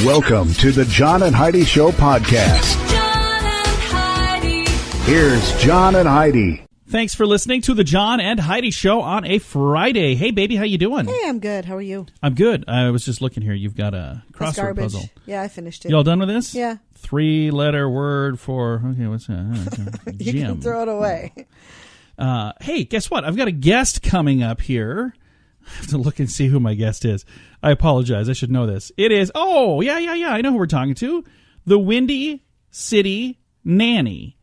Welcome to the John and Heidi Show podcast. John and Heidi. Here's John and Heidi. Thanks for listening to the John and Heidi Show on a Friday. Hey, baby, how you doing? Hey, I'm good. How are you? I'm good. I was just looking here. You've got a crossword puzzle. Yeah, I finished it. You all done with this? Yeah. 3-letter word for, okay, what's that? You can throw it away. Hey, guess what? I've got a guest coming up here. I have to look and see who my guest is. I apologize. I should know this. It is, I know who we're talking to. The Windy City Nanny.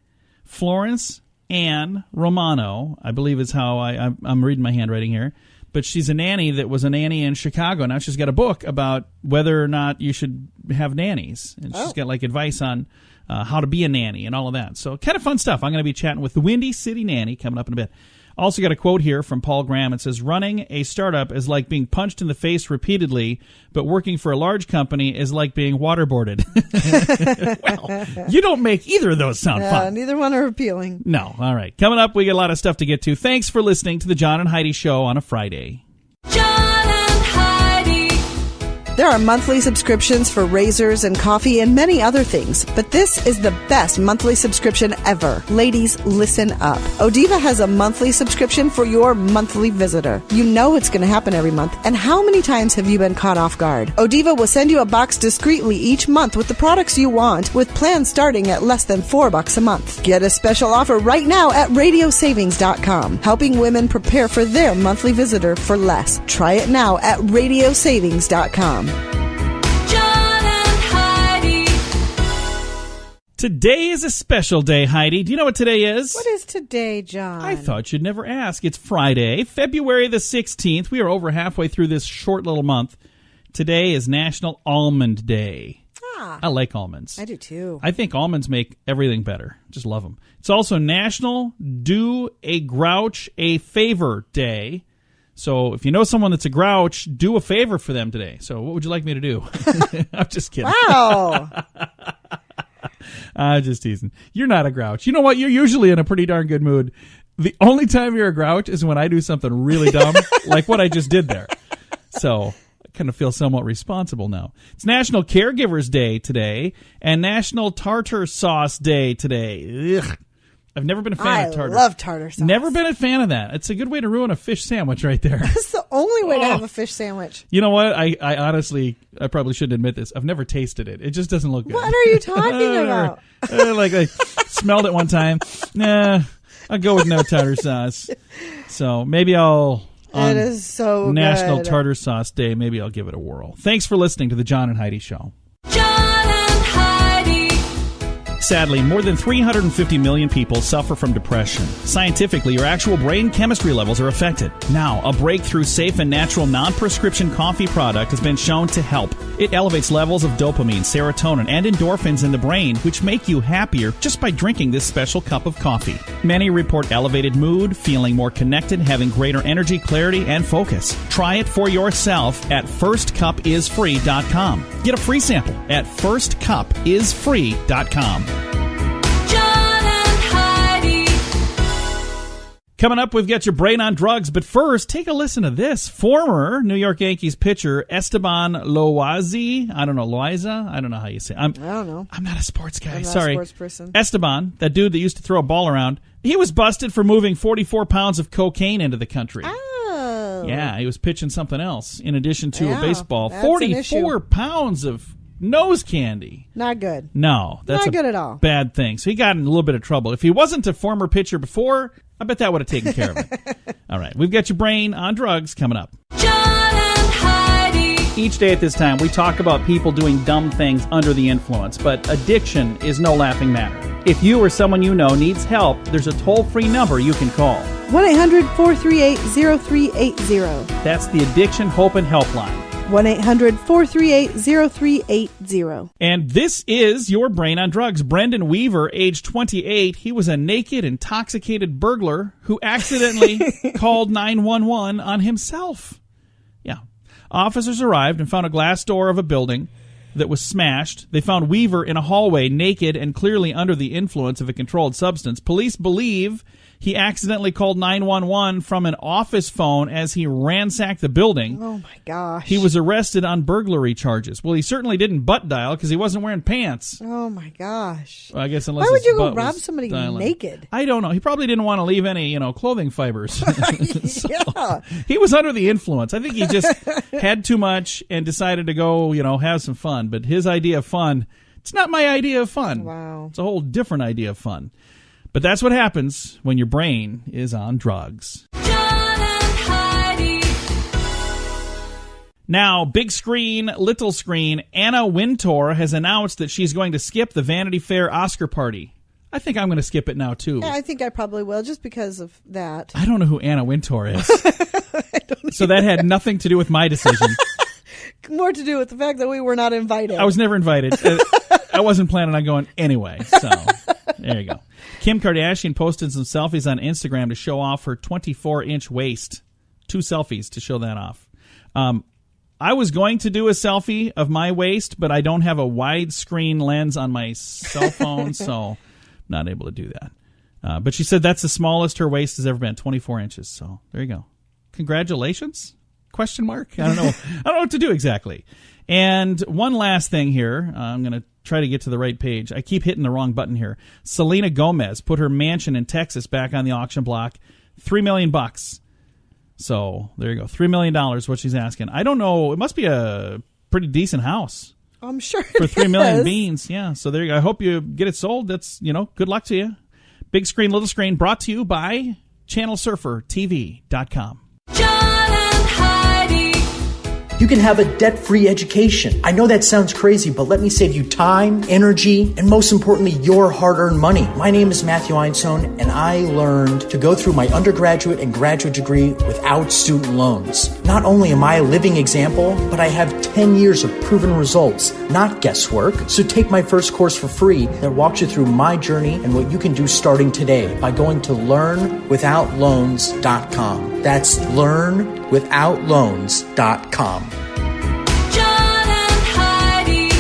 Florence Ann Romano, I believe is how I'm reading my handwriting here. But she's a nanny that was a nanny in Chicago. Now she's got a book about whether or not you should have nannies. And she's got like advice on how to be a nanny and all of that. So kind of fun stuff. I'm going to be chatting with the Windy City Nanny coming up in a bit. Also got a quote here from Paul Graham. It says, running a startup is like being punched in the face repeatedly, but working for a large company is like being waterboarded. Well, you don't make either of those sound fun. Neither one are appealing. No. All right. Coming up, we got a lot of stuff to get to. Thanks for listening to the John and Heidi Show on a Friday. John and Heidi. There are monthly subscriptions for razors and coffee and many other things, but this is the best monthly subscription ever. Ladies, listen up. Odiva has a monthly subscription for your monthly visitor. You know it's going to happen every month, and how many times have you been caught off guard? Odiva will send you a box discreetly each month with the products you want, with plans starting at less than $4 a month. Get a special offer right now at radiosavings.com, helping women prepare for their monthly visitor for less. Try it now at radiosavings.com. John and Heidi. Today is a special day, Heidi. Do you know what today is? What is today, John? I thought you'd never ask. It's Friday, February the 16th. We are over halfway through this short little month. Today is National Almond Day. I like almonds. I do too. I think almonds make everything better. Just love them. It's also National Do a Grouch a Favor Day. So if you know someone that's a grouch, do a favor for them today. So what would you like me to do? I'm just kidding. Wow. I'm just teasing. You're not a grouch. You know what? You're usually in a pretty darn good mood. The only time you're a grouch is when I do something really dumb, like what I just did there. So I kind of feel somewhat responsible now. It's National Caregivers Day today and National Tartar Sauce Day today. Ugh. I've never been a fan of tartar. I love tartar sauce. Never been a fan of that. It's a good way to ruin a fish sandwich right there. That's the only way to have a fish sandwich. You know what? I honestly, I probably shouldn't admit this. I've never tasted it. It just doesn't look good. What are you talking about? Like I smelled it one time. Nah, I'll go with no tartar sauce. So maybe I'll, on it is so National good. Tartar Sauce Day, maybe I'll give it a whirl. Thanks for listening to the John and Heidi Show. John and Heidi. Sadly, more than 350 million people suffer from depression. Scientifically, your actual brain chemistry levels are affected. Now, a breakthrough safe and natural non-prescription coffee product has been shown to help. It elevates levels of dopamine, serotonin, and endorphins in the brain, which make you happier just by drinking this special cup of coffee. Many report elevated mood, feeling more connected, having greater energy, clarity, and focus. Try it for yourself at firstcupisfree.com. Get a free sample at firstcupisfree.com. John and Heidi. Coming up, we've got your brain on drugs, but first, take a listen to this. Former New York Yankees pitcher Esteban Loaiza, I don't know how you say it. I don't know. I'm not a sports guy. I'm not Sorry. a sports person. Esteban, that dude that used to throw a ball around, he was busted for moving 44 pounds of cocaine into the country. Oh. Yeah, he was pitching something else in addition to a baseball. That's 44 pounds of nose candy. Not good. No, that's not good at all. Bad thing. So he got in a little bit of trouble. If he wasn't a former pitcher before, I bet that would have taken care of it. All right, we've got your brain on drugs coming up. John and Heidi. Each day at this time, we talk about people doing dumb things under the influence, but addiction is no laughing matter. If you or someone you know needs help, there's a toll-free number you can call. 1-800-438-0380. That's the Addiction Hope and Helpline. 1-800-438-0380. And this is your brain on drugs. Brendan Weaver, age 28, he was a naked, intoxicated burglar who accidentally called 911 on himself. Yeah. Officers arrived and found a glass door of a building that was smashed. They found Weaver in a hallway, naked and clearly under the influence of a controlled substance. Police believe he accidentally called 911 from an office phone as he ransacked the building. Oh, my gosh. He was arrested on burglary charges. Well, he certainly didn't butt dial because he wasn't wearing pants. Oh, my gosh. Well, I guess unless Why would his you go butt rob was somebody dialing. naked? I don't know. He probably didn't want to leave any, clothing fibers. So, Yeah. he was under the influence. I think he just had too much and decided to go, have some fun. But his idea of fun, it's not my idea of fun. Wow. It's a whole different idea of fun. But that's what happens when your brain is on drugs. John and Heidi. Now, big screen, little screen, Anna Wintour has announced that she's going to skip the Vanity Fair Oscar party. I think I'm going to skip it now, too. Yeah, I think I probably will, just because of that. I don't know who Anna Wintour is. So that had nothing to do with my decision. More to do with the fact that we were not invited. I was never invited. I wasn't planning on going anyway. So there you go. Kim Kardashian posted some selfies on Instagram to show off her 24-inch waist. 2 selfies to show that off. I was going to do a selfie of my waist, but I don't have a widescreen lens on my cell phone, so I'm not able to do that. But she said that's the smallest her waist has ever been, 24 inches. So there you go. Congratulations? Question mark? I don't know. I don't know what to do exactly. And one last thing here. I'm going to try to get to the right page. I keep hitting the wrong button here. Selena Gomez put her mansion in Texas back on the auction block. $3 million. So there you go. $3 million what she's asking. I don't know. It must be a pretty decent house. I'm sure For it $3 million is. beans. Yeah. So there you go. I hope you get it sold. That's, good luck to you. Big screen, little screen, brought to you by ChannelSurferTV.com. John and Heidi. You can have a debt-free education. I know that sounds crazy, but let me save you time, energy, and most importantly, your hard-earned money. My name is Matthew Einstone, and I learned to go through my undergraduate and graduate degree without student loans. Not only am I a living example, but I have 10 years of proven results, not guesswork. So take my first course for free that walks you through my journey and what you can do starting today by going to learnwithoutloans.com. That's learnwithoutloans.com. John and Heidi.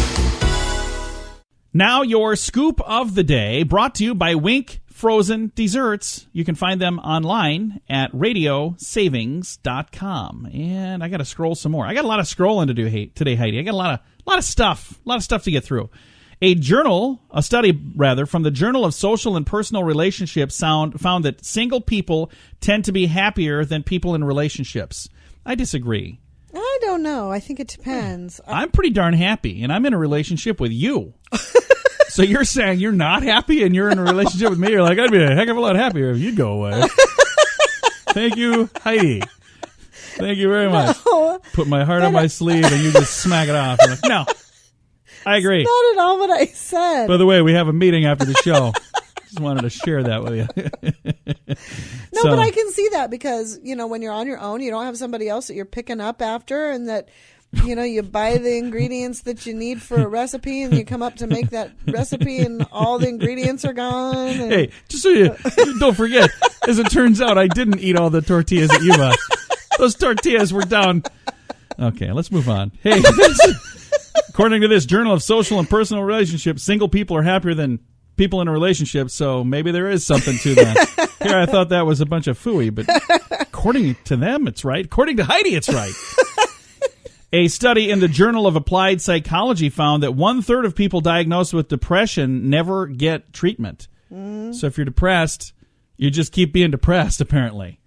Now your scoop of the day, brought to you by Wink Frozen Desserts. You can find them online at radiosavings.com. And I got to scroll some more. I got a lot of scrolling to do today, Heidi. I got a lot of stuff to get through. A study from the Journal of Social and Personal Relationships found that single people tend to be happier than people in relationships. I disagree. I don't know. I think it depends. I'm pretty darn happy, and I'm in a relationship with you. So you're saying you're not happy and you're in a relationship with me? You're like, I'd be a heck of a lot happier if you'd go away. Thank you, Heidi. Thank you very much. No, Put my heart on my sleeve and you just smack it off. I'm like, no, I agree. not at all what I said. By the way, we have a meeting after the show. Just wanted to share that with you. No, but I can see that because, when you're on your own, you don't have somebody else that you're picking up after and that, you buy the ingredients that you need for a recipe and you come up to make that recipe and all the ingredients are gone. And Hey, just so you don't forget, as it turns out, I didn't eat all the tortillas that you bought. Those tortillas were down. Okay, let's move on. Hey, according to this Journal of Social and Personal Relationships, single people are happier than people in a relationship, so maybe there is something to that. Here, I thought that was a bunch of phooey, but according to them, it's right. According to Heidi, it's right. A study in the Journal of Applied Psychology found that 1/3 of people diagnosed with depression never get treatment. So if you're depressed, you just keep being depressed, apparently.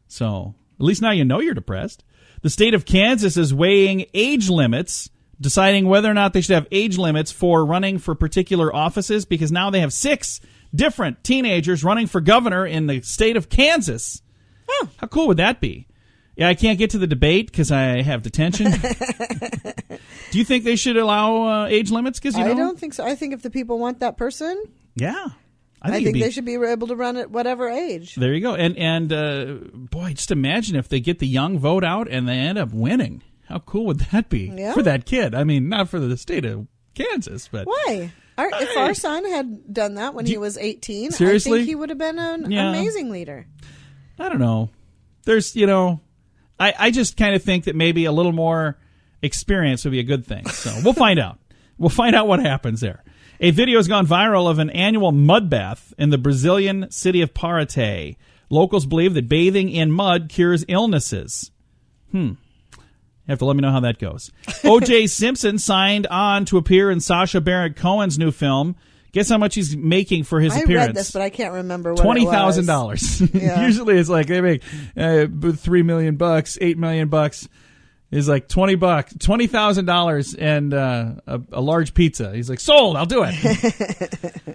So at least now you know you're depressed. The state of Kansas is weighing age limits, deciding whether or not they should have age limits for running for particular offices, because now they have 6 different teenagers running for governor in the state of Kansas. Oh. How cool would that be? Yeah, I can't get to the debate because I have detention. Do you think they should allow age limits? Because I don't think so. I think if the people want that person, yeah, I think they should be able to run at whatever age. There you go. And boy, just imagine if they get the young vote out and they end up winning. How cool would that be for that kid? I mean, not for the state of Kansas, but why? If our son had done that when he was 18, seriously? I think he would have been an amazing leader. I don't know. There's, I just kind of think that maybe a little more experience would be a good thing. So we'll find out. We'll find out what happens there. A video has gone viral of an annual mud bath in the Brazilian city of Paraty. Locals believe that bathing in mud cures illnesses. You have to let me know how that goes. O.J. Simpson signed on to appear in Sacha Baron Cohen's new film. Guess how much he's making for his appearance? I read this, but I can't remember what $20,000. Yeah. Usually it's like they make $3 million, $8 million. Is like $20, $20,000, and a large pizza. He's like, sold. I'll do it.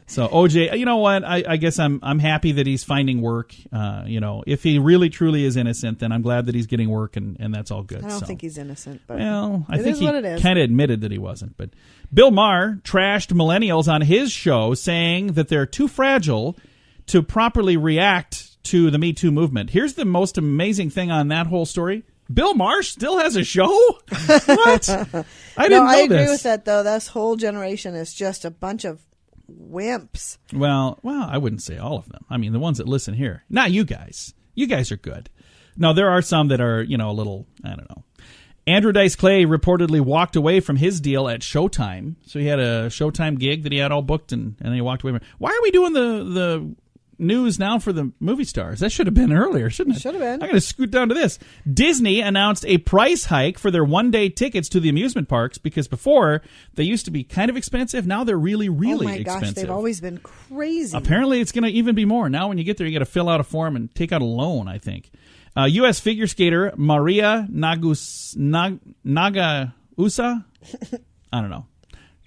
So OJ, you know what? I guess I'm happy that he's finding work. If he really truly is innocent, then I'm glad that he's getting work, and that's all good. I don't think he's innocent, but I think is he what it is. kind of admitted that he wasn't. But Bill Maher trashed millennials on his show, saying that they're too fragile to properly react to the Me Too movement. Here's the most amazing thing on that whole story. Bill Maher still has a show? What? I didn't know I agree this. with that, though. This whole generation is just a bunch of wimps. Well, I wouldn't say all of them. I mean, the ones that listen here. Not you guys. You guys are good. No, there are some that are, a little, I don't know. Andrew Dice Clay reportedly walked away from his deal at Showtime. So he had a Showtime gig that he had all booked, and then he walked away from it. Why are we doing the news now for the movie stars? That should have been earlier, shouldn't it? Should have been. I'm going to scoot down to this. Disney announced a price hike for their one-day tickets to the amusement parks because before they used to be kind of expensive. Now they're really, really expensive. Oh my gosh, they've always been crazy. Apparently it's going to even be more. Now when you get there, you got to fill out a form and take out a loan, I think. U.S. figure skater Maria Nagausa? I don't know.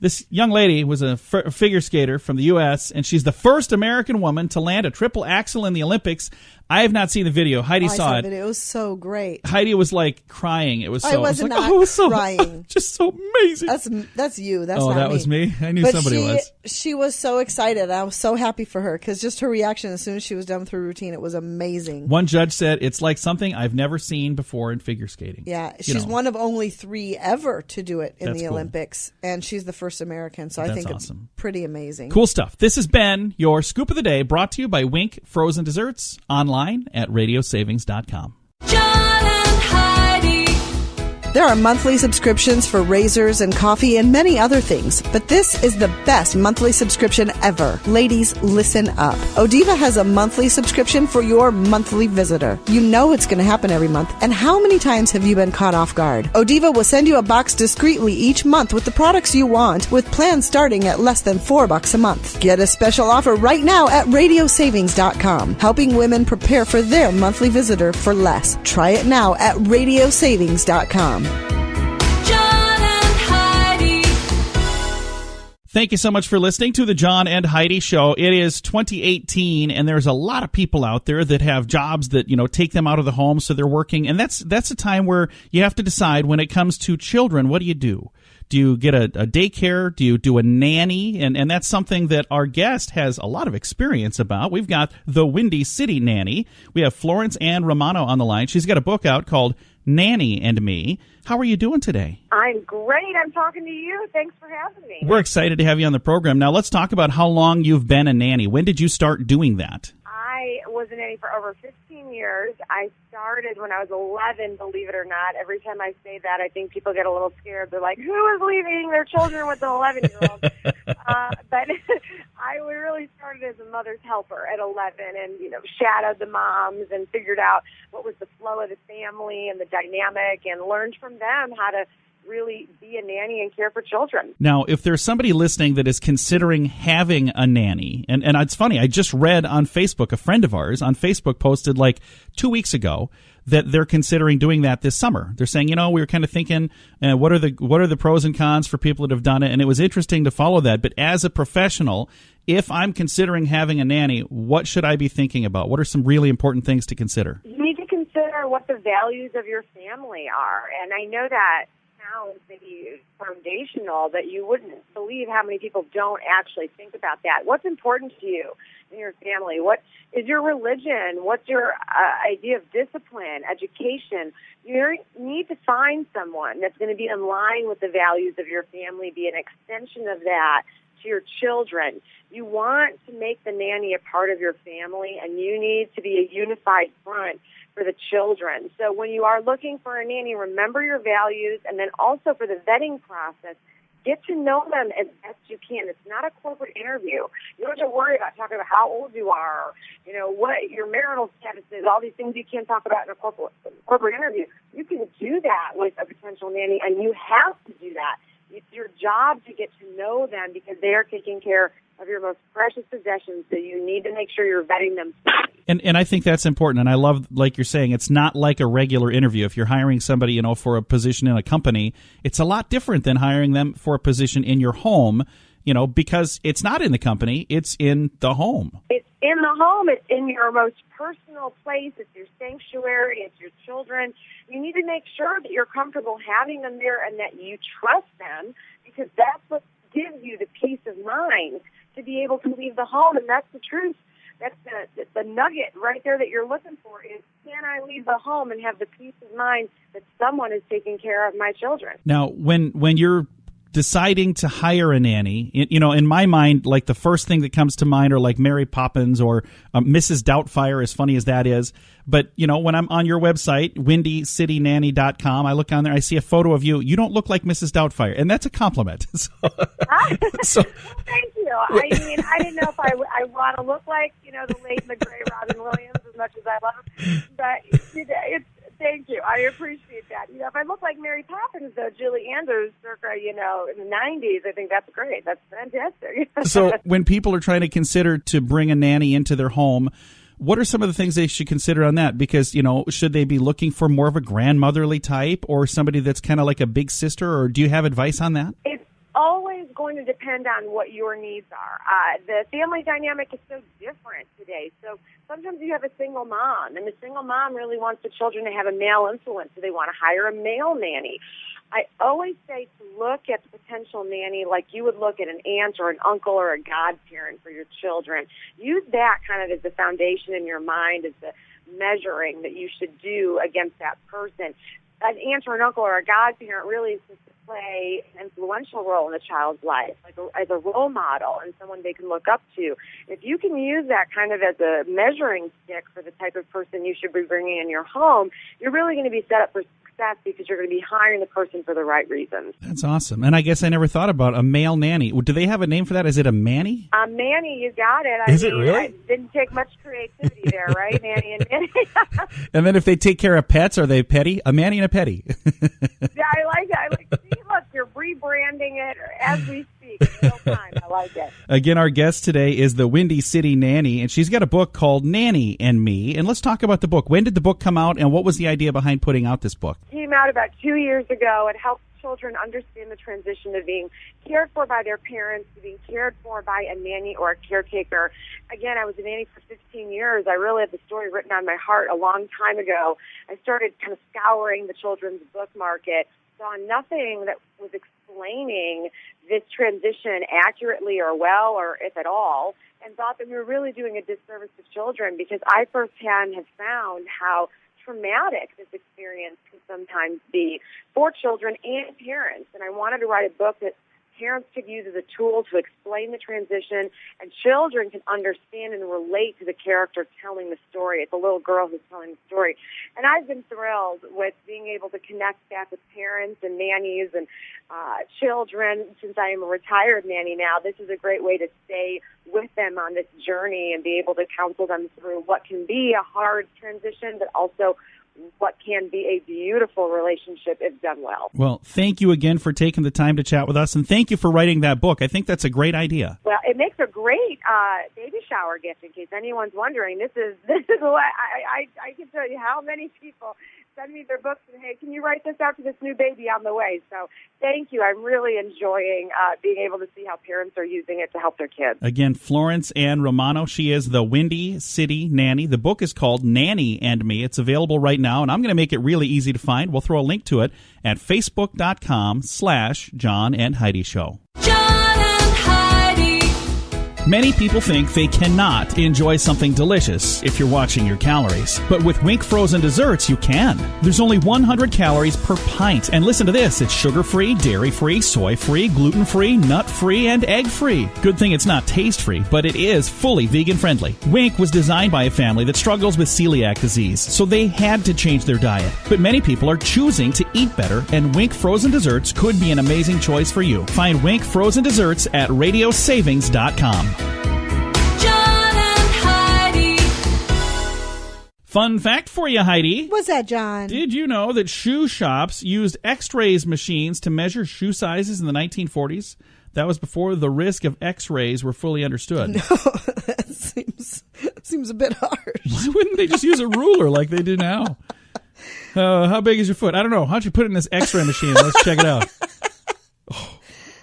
This young lady was a figure skater from the U.S., and she's the first American woman to land a triple axel in the Olympics. I have not seen the video. Heidi saw it. It was so great. Heidi was like crying. It was so. I was not it was so, crying. Just so amazing. That's you. That's oh, not that me. was me. I knew But somebody was. She was so excited. I was so happy for her because just her reaction as soon as she was done with her routine, it was amazing. One judge said it's like something I've never seen before in figure skating. Yeah, she's one of only 3 ever to do it in the Olympics, and she's the first American. So I think awesome. It's pretty amazing. Cool stuff. This has been your Scoop of the Day, brought to you by Wink Frozen Desserts, online at radiosavings.com. John and Heidi. There are monthly subscriptions for razors and coffee and many other things, but this is the best monthly subscription ever. Ladies, listen up. Odiva has a monthly subscription for your monthly visitor. You know it's going to happen every month, and how many times have you been caught off guard? Odiva will send you a box discreetly each month with the products you want, with plans starting at less than $4 a month. Get a special offer right now at radiosavings.com, helping women prepare for their monthly visitor for less. Try it now at radiosavings.com. John and Heidi. Thank you so much for listening to the John and Heidi Show. It is 2018, and there's a lot of people out there that have jobs that, take them out of the home, so they're working. And that's a time where you have to decide when it comes to children, what do you do? Do you get a daycare? Do you do a nanny? And that's something that our guest has a lot of experience about. We've got the Windy City Nanny. We have Florence Ann Romano on the line. She's got a book out called Nanny and Me. How are you doing today? I'm great. I'm talking to you. Thanks for having me. We're excited to have you on the program. Now, let's talk about how long you've been a nanny. When did you start doing that? I was a nanny for over 15 years. I started when I was 11, believe it or not. Every time I say that, I think people get a little scared. They're like, who is leaving their children with an 11-year-old? But I really started as a mother's helper at 11 and, shadowed the moms and figured out what was the flow of the family and the dynamic and learned from them how to really be a nanny and care for children. Now, if there's somebody listening that is considering having a nanny, and it's funny, I just read on Facebook, a friend of ours on Facebook posted like 2 weeks ago that they're considering doing that this summer. They're saying, we were kind of thinking, what are the pros and cons for people that have done it? And it was interesting to follow that. But as a professional, if I'm considering having a nanny, what should I be thinking about? What are some really important things to consider? You need to consider what the values of your family are. And I know that sounds maybe foundational, that you wouldn't believe how many people don't actually think about that. What's important to you in your family? What is your religion? What's your idea of discipline, education? You need to find someone that's going to be in line with the values of your family, be an extension of that to your children. You want to make the nanny a part of your family, and you need to be a unified front for the children. So when you are looking for a nanny, remember your values, and then also for the vetting process, Get to know them as best you can. It's not a corporate interview. You don't have to worry about talking about how old you are, what your marital status is, all these things you can't talk about in a corporate interview. You can do that with a potential nanny, and you have to do that. It's your job to get to know them because they are taking care of your most precious possessions, so you need to make sure you're vetting them. And I think that's important, and I love, like you're saying, it's not like a regular interview. If you're hiring somebody, for a position in a company, it's a lot different than hiring them for a position in your home, because it's not in the company, it's in the home. It's in the home. It's in your most personal place. It's your sanctuary. It's your children. You need to make sure that you're comfortable having them there and that you trust them, because that's what gives you the peace of mind to be able to leave the home. And that's the truth. That's the nugget right there that you're looking for is, can I leave the home and have the peace of mind that someone is taking care of my children? Now, when you're deciding to hire a nanny, in my mind, like the first thing that comes to mind are like Mary Poppins or Mrs. Doubtfire, as funny as that is. But, when I'm on your website, WindyCityNanny.com, I look on there, I see a photo of you. You don't look like Mrs. Doubtfire, and that's a compliment. So, thank you. I didn't know if I want to look like, the late and the great Robin Williams as much as I love him. But thank you. I appreciate that. If I look like Mary Poppins, though, Julie Andrews, circa, in the 90s, I think that's great. That's fantastic. So when people are trying to consider to bring a nanny into their home, what are some of the things they should consider on that? Because, should they be looking for more of a grandmotherly type or somebody that's kind of like a big sister, or do you have advice on that? It's always going to depend on what your needs are. The family dynamic is so different today. So sometimes you have a single mom, and the single mom really wants the children to have a male influence, so they want to hire a male nanny. I always say to look at the potential nanny like you would look at an aunt or an uncle or a godparent for your children. Use that kind of as the foundation in your mind, as the measuring that you should do against that person. An aunt or an uncle or a godparent really is just to play an influential role in a child's life, like as a role model and someone they can look up to. If you can use that kind of as a measuring stick for the type of person you should be bringing in your home, you're really going to be set up for success because you're going to be hiring the person for the right reasons. That's awesome. And I guess I never thought about a male nanny. Do they have a name for that? Is it a manny? A manny, you got it. Is it really? It didn't take much creativity there, right? Manny and manny. And then if they take care of pets, are they petty? A manny and a petty. Yeah, I like that. See, look, you're rebranding it as we speak in real time. I like it. Again, our guest today is the Windy City Nanny, and she's got a book called Nanny and Me. And let's talk about the book. When did the book come out, and what was the idea behind putting out this book? It came out about 2 years ago. It helps children understand the transition of being cared for by their parents to being cared for by a nanny or a caretaker. Again, I was a nanny for 15 years. I really had the story written on my heart a long time ago. I started kind of scouring the children's book market, saw nothing that was explaining this transition accurately or well or if at all, and thought that we were really doing a disservice to children because I firsthand have found how traumatic this experience can sometimes be for children and parents. And I wanted to write a book that parents could use as a tool to explain the transition, and children can understand and relate to the character telling the story. It's a little girl who's telling the story. And I've been thrilled with being able to connect back with parents and nannies and children. Since I am a retired nanny now, this is a great way to stay with them on this journey and be able to counsel them through what can be a hard transition, but also what can be a beautiful relationship if done well. Well, thank you again for taking the time to chat with us, and thank you for writing that book. I think that's a great idea. Well, it makes a great baby shower gift, in case anyone's wondering. This is what I can tell you how many people send me their books and, hey, can you write this out for this new baby on the way? So thank you. I'm really enjoying being able to see how parents are using it to help their kids. Again, Florence Ann Romano. She is the Windy City Nanny. The book is called Nanny and Me. It's available right now, and I'm going to make it really easy to find. We'll throw a link to it at facebook.com/John and Heidi Show. John and Heidi. Many people think they cannot enjoy something delicious if you're watching your calories. But with Wink frozen desserts, you can. There's only 100 calories per pint. And listen to this, it's sugar-free, dairy-free, soy-free, gluten-free, nut-free, and egg-free. Good thing it's not taste-free, but it is fully vegan-friendly. Wink was designed by a family that struggles with celiac disease, so they had to change their diet. But many people are choosing to eat better, and Wink frozen desserts could be an amazing choice for you. Find Wink frozen desserts at radiosavings.com. John and Heidi. Fun fact for you, Heidi. What's that, John? Did you know that shoe shops used X-rays machines to measure shoe sizes in the 1940s? That was before the risk of X-rays were fully understood. No, that seems a bit harsh. Why wouldn't they just use a ruler like they do now? How big is your foot? I don't know. Why don't you put it in this X-ray machine? Let's check it out.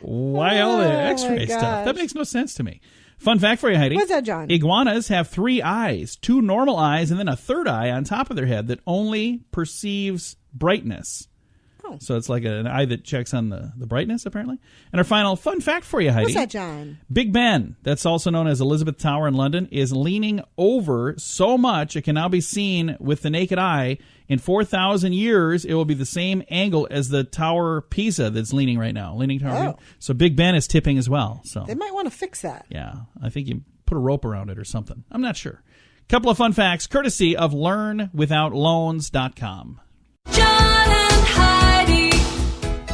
Why all the X-ray stuff? That makes no sense to me. Fun fact for you, Heidi. What's that, John? Iguanas have 3 eyes, 2 normal eyes, and then a third eye on top of their head that only perceives brightness. Oh. So it's like an eye that checks on the brightness, apparently. And our final fun fact for you, Heidi. What's that, John? Big Ben, that's also known as Elizabeth Tower in London, is leaning over so much it can now be seen with the naked eye. In 4,000 years, it will be the same angle as the Tower Pisa that's leaning right now. Leaning Tower. Oh. So Big Ben is tipping as well. So They might want to fix that. yeah, I think you put a rope around it or something. I'm not sure. Couple of fun facts, courtesy of LearnWithoutLoans.com. John and Heidi.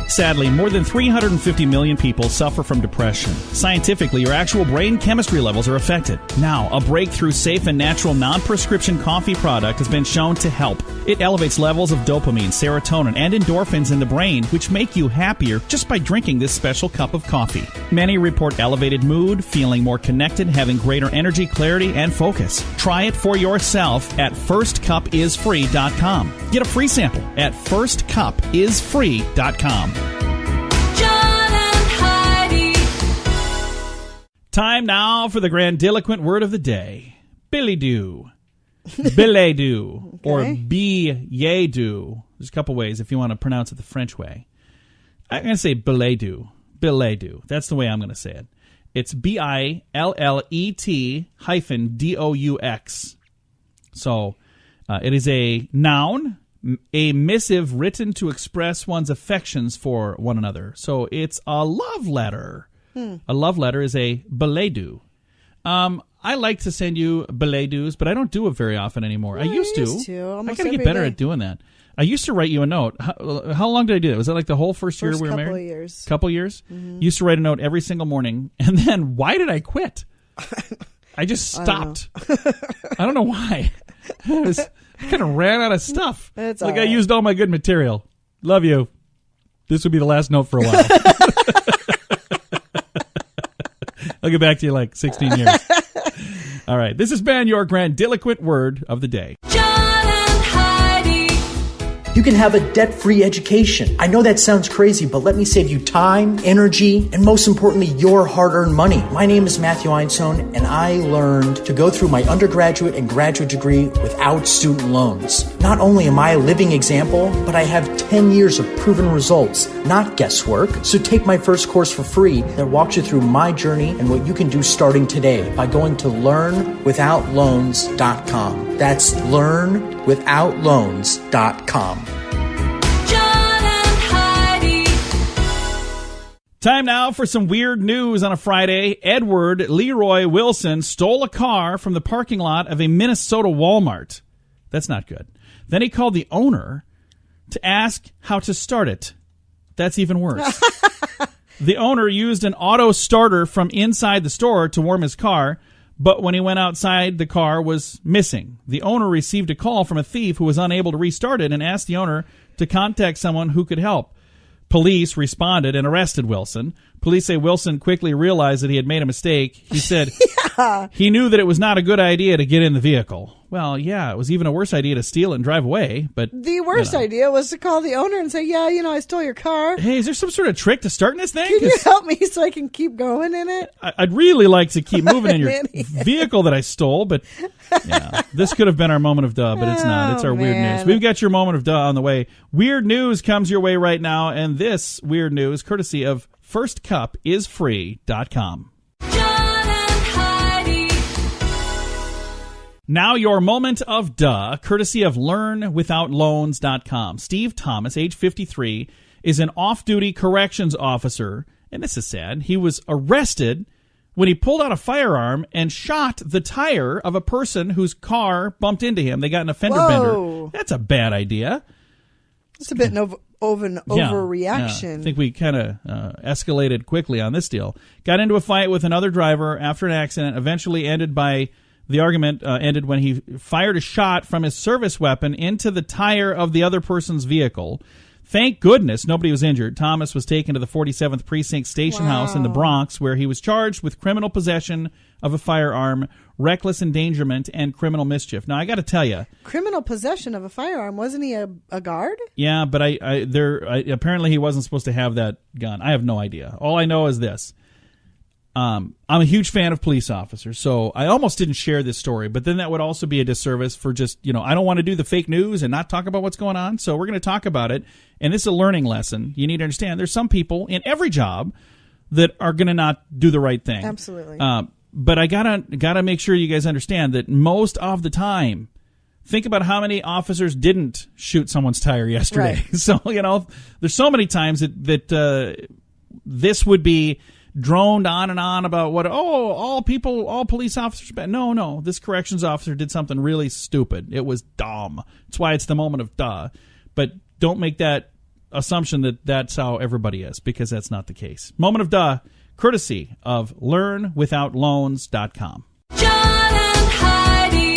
Sadly, more than 350 million people suffer from depression. Scientifically, your actual brain chemistry levels are affected. Now, a breakthrough safe and natural non-prescription coffee product has been shown to help. It elevates levels of dopamine, serotonin, and endorphins in the brain, which make you happier just by drinking this special cup of coffee. Many report elevated mood, feeling more connected, having greater energy, clarity, and focus. Try it for yourself at firstcupisfree.com. Get a free sample at firstcupisfree.com. John and Heidi. Time now for the grandiloquent word of the day. Billy-doo. Billet-doo. Or billet-doo. There's a couple ways if you want to pronounce it the French way. I'm going to say billet-doo. Billet-doo. That's the way I'm going to say it. It's billet-dous. So it is a noun, a missive written to express one's affections for one another. So it's a love letter. A love letter is a billet-doo. I like to send you billet-doos, but I don't do it very often anymore. I used to. I got to get better at doing that. I used to write you a note. How long did I do that? Was that like the whole first year we were married? Couple of years. Couple years? Mm-hmm. Used to write a note every single morning. And then why did I quit? I just stopped. I don't know why. I kind of ran out of stuff. It's like all I right. used all my good material. Love you. This would be the last note for a while. I'll get back to you like 16 years. All right. This has been your grandiloquent word of the day. John and Heidi. You can have a debt-free education. I know that sounds crazy, but let me save you time, energy, and most importantly, your hard-earned money. My name is Matthew Einstone, and I learned to go through my undergraduate and graduate degree without student loans. Not only am I a living example, but I have 10 years of proven results, not guesswork. So take my first course for free that walks you through my journey and what you can do starting today by going to LearnWithoutLoans.com. That's LearnWithoutLoans.com. Time now for some weird news on a Friday. Edward Leroy Wilson stole a car from the parking lot of a Minnesota Walmart. That's not good. Then he called the owner to ask how to start it. That's even worse. The owner used an auto starter from inside the store to warm his car, but when he went outside, the car was missing. The owner received a call from a thief who was unable to restart it and asked the owner to contact someone who could help. Police responded and arrested Wilson. Police say Wilson quickly realized that he had made a mistake. He said he knew that it was not a good idea to get in the vehicle. Well, yeah, it was even a worse idea to steal it and drive away. But the worst idea was to call the owner and say, yeah, I stole your car. Hey, is there some sort of trick to starting this thing? Can you help me so I can keep going in it? I'd really like to keep moving in your vehicle that I stole, but yeah, this could have been our moment of duh, but it's not. It's our weird news. We've got your moment of duh on the way. Weird news comes your way right now, and this weird news, courtesy of firstcupisfree.com. John and Heidi. Now your moment of duh, courtesy of LearnWithoutLoans.com. Steve Thomas, age 53, is an off-duty corrections officer, and this is sad. He was arrested when he pulled out a firearm and shot the tire of a person whose car bumped into him. They got in a fender bender. That's a bad idea. It's a bit of an overreaction. Yeah. I think we kind of escalated quickly on this deal. Got into a fight with another driver after an accident, eventually ended by... The argument ended when he fired a shot from his service weapon into the tire of the other person's vehicle. Thank goodness nobody was injured. Thomas was taken to the 47th Precinct Station House in the Bronx, where he was charged with criminal possession of a firearm, reckless endangerment, and criminal mischief. Now, I got to tell you. Criminal possession of a firearm? Wasn't he a guard? Yeah, but apparently he wasn't supposed to have that gun. I have no idea. All I know is this. I'm a huge fan of police officers, so I almost didn't share this story, but then that would also be a disservice for just, I don't want to do the fake news and not talk about what's going on, so we're going to talk about it, and this is a learning lesson. You need to understand there's some people in every job that are going to not do the right thing. Absolutely. But I gotta make sure you guys understand that most of the time, think about how many officers didn't shoot someone's tire yesterday. Right. So, there's so many times that this would be droned on and on about all police officers are bad. No, this corrections officer did something really stupid. It was dumb. That's why it's the moment of duh. But don't make that assumption that that's how everybody is, because that's not the case. Moment of duh, courtesy of LearnWithoutLoans.com. John and Heidi.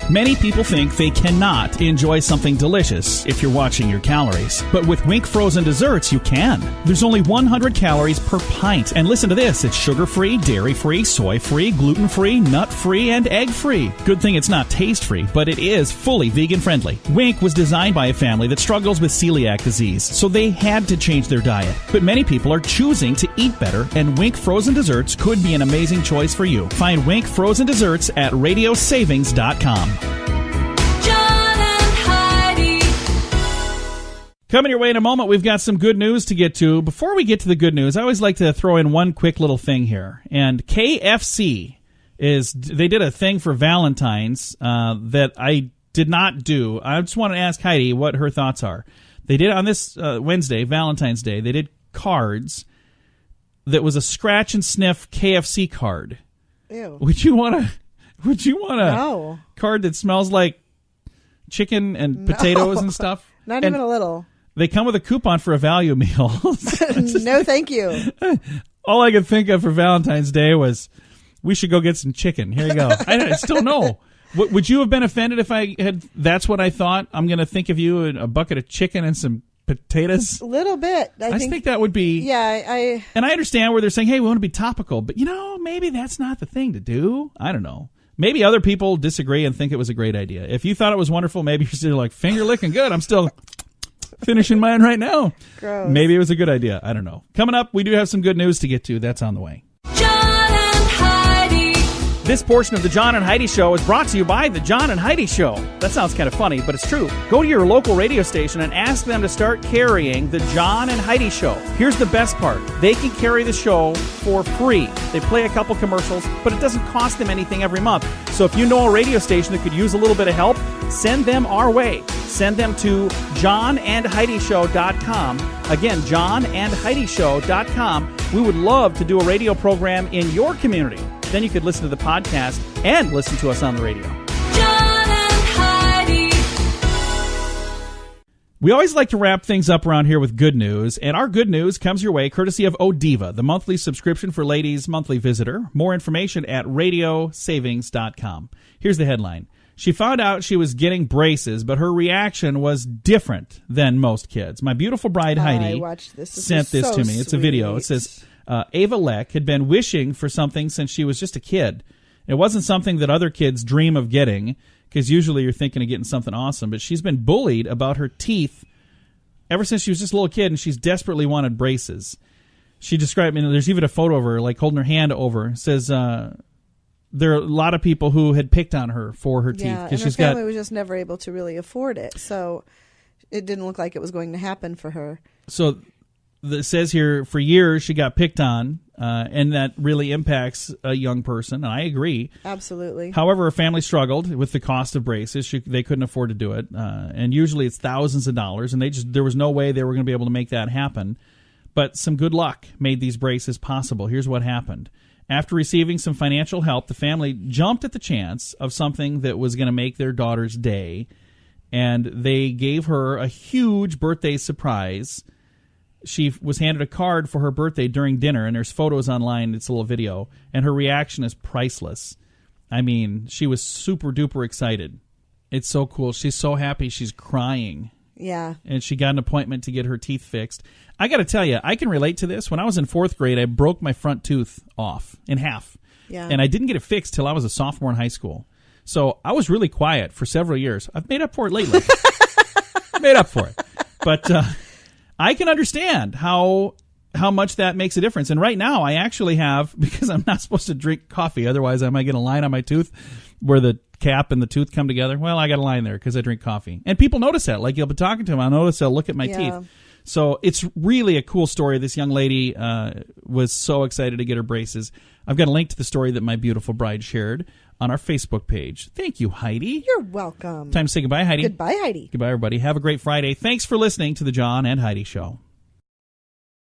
Many people think they cannot enjoy something delicious if you're watching your calories. But with Wink frozen desserts, you can. There's only 100 calories per pint. And listen to this. It's sugar-free, dairy-free, soy-free, gluten-free, nut-free, and egg-free. Good thing it's not taste-free, but it is fully vegan-friendly. Wink was designed by a family that struggles with celiac disease, so they had to change their diet. But many people are choosing to eat better, and Wink frozen desserts could be an amazing choice for you. Find Wink frozen desserts at radiosavings.com. Coming your way in a moment, we've got some good news to get to. Before we get to the good news, I always like to throw in one quick little thing here. And KFC they did a thing for Valentine's that I did not do. I just want to ask Heidi what her thoughts are. They did on this Wednesday, Valentine's Day, they did cards that was a scratch and sniff KFC card. Ew. Would you want a card that smells like chicken and potatoes and stuff? Not even a little. They come with a coupon for a value meal. No, thank you. All I could think of for Valentine's Day was, we should go get some chicken. Here you go. I still know. Would you have been offended if I had? That's what I thought. I'm going to think of you a bucket of chicken and some potatoes. A little bit. I think that would be. Yeah, And I understand where they're saying, hey, we want to be topical, but maybe that's not the thing to do. I don't know. Maybe other people disagree and think it was a great idea. If you thought it was wonderful, maybe you're still like, finger licking good. I'm still finishing mine right now. Gross. Maybe it was a good idea. I don't know. Coming up, we do have some good news to get to. That's on the way. John and Heidi. This portion of the John and Heidi Show is brought to you by the John and Heidi Show. That sounds kind of funny, but it's true. Go to your local radio station and ask them to start carrying the John and Heidi Show. Here's the best part. They can carry the show for free. They play a couple commercials, but it doesn't cost them anything every month. So if you know a radio station that could use a little bit of help, send them our way. Send them to johnandheidishow.com. Again, johnandheidishow.com. We would love to do a radio program in your community. Then you could listen to the podcast and listen to us on the radio. John and Heidi. We always like to wrap things up around here with good news, and our good news comes your way courtesy of Odiva, the monthly subscription for ladies monthly visitor. More information at radiosavings.com. Here's the headline. She found out she was getting braces, but her reaction was different than most kids. My beautiful bride, Heidi, sent this to me. It's a video. It says, Ava Leck had been wishing for something since she was just a kid. It wasn't something that other kids dream of getting, because usually you're thinking of getting something awesome, but she's been bullied about her teeth ever since she was just a little kid, and she's desperately wanted braces. She described, there's even a photo of her, like holding her hand over. It says, there are a lot of people who had picked on her for her teeth. Yeah, and her family was just never able to really afford it, so it didn't look like it was going to happen for her. So it says here, for years she got picked on, and that really impacts a young person, and I agree. Absolutely. However, her family struggled with the cost of braces. They couldn't afford to do it, and usually it's thousands of dollars, and there was no way they were going to be able to make that happen. But some good luck made these braces possible. Here's what happened. After receiving some financial help, the family jumped at the chance of something that was going to make their daughter's day, and they gave her a huge birthday surprise. She was handed a card for her birthday during dinner, and there's photos online. It's a little video, and her reaction is priceless. I mean, she was super duper excited. It's so cool. She's so happy. She's crying. Yeah. And she got an appointment to get her teeth fixed. I got to tell you, I can relate to this. When I was in 4th grade, I broke my front tooth off in half. Yeah. And I didn't get it fixed till I was a sophomore in high school. So I was really quiet for several years. I've made up for it lately. Made up for it. But I can understand how much that makes a difference. And right now, I actually have, because I'm not supposed to drink coffee, otherwise I might get a line on my tooth where the cap and the tooth come together. Well, I got a line there because I drink coffee. And people notice that. Like, you'll be talking to them, I'll notice they'll look at my teeth. So it's really a cool story. This young lady was so excited to get her braces. I've got a link to the story that my beautiful bride shared on our Facebook page. Thank you, Heidi. You're welcome. Time to say goodbye, Heidi. Goodbye, Heidi. Goodbye, everybody. Have a great Friday. Thanks for listening to the John and Heidi Show.